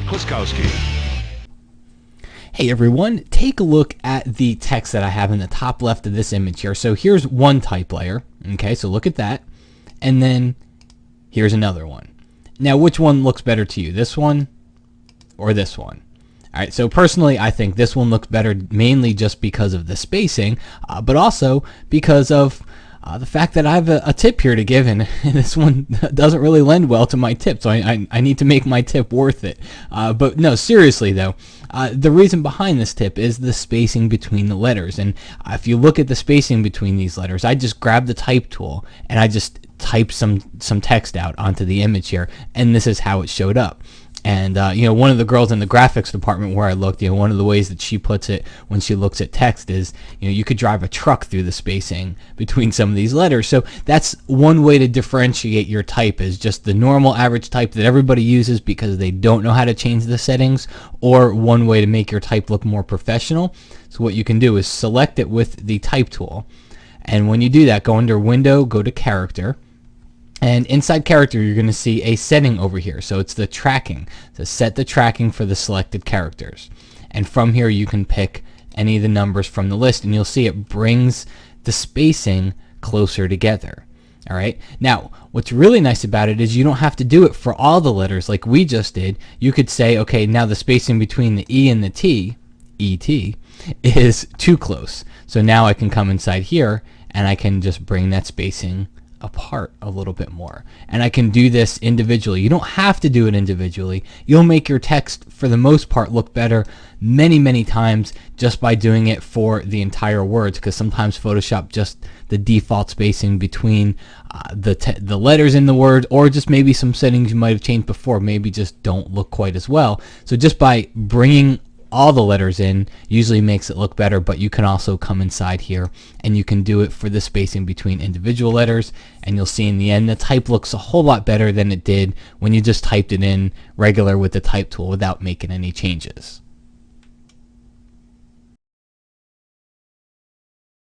Kliskowski. Hey everyone, take a look at the text that I have in the top left of this image here. So here's one type layer, okay, so look at that, and then here's another one. Now which one looks better to you, this one or this one? Alright, so personally I think this one looks better mainly just because of the spacing, but also because of the fact that I have a tip here to give, and this one doesn't really lend well to my tip, so I need to make my tip worth it. But no, seriously though, the reason behind this tip is the spacing between the letters. And if you look at the spacing between these letters, I just grab the type tool and I just type some text out onto the image here, and this is how it showed up. And you know, one of the girls in the graphics department where I looked, you know, one of the ways that she puts it when she looks at text is, you know, you could drive a truck through the spacing between some of these letters. So that's one way to differentiate your type, is just the normal average type that everybody uses because they don't know how to change the settings, or one way to make your type look more professional. So what you can do is select it with the type tool, and when you do that, go under Window, go to Character. And inside character, you're going to see a setting over here. So it's the tracking. So set the tracking for the selected characters. And from here, you can pick any of the numbers from the list, and you'll see it brings the spacing closer together. All right. Now, what's really nice about it is you don't have to do it for all the letters like we just did. You could say, okay, now the spacing between the E and the T, ET, is too close. So now I can come inside here, and I can just bring that spacing apart a little bit more, and I can do this individually. You don't have to do it individually. You'll make your text for the most part look better many times just by doing it for the entire words, because sometimes Photoshop just the default spacing between the letters in the word, or just maybe some settings you might have changed before, maybe just don't look quite as well. So just by bringing all the letters in usually makes it look better, but you can also come inside here and you can do it for the spacing between individual letters, and you'll see in the end the type looks a whole lot better than it did when you just typed it in regular with the type tool without making any changes.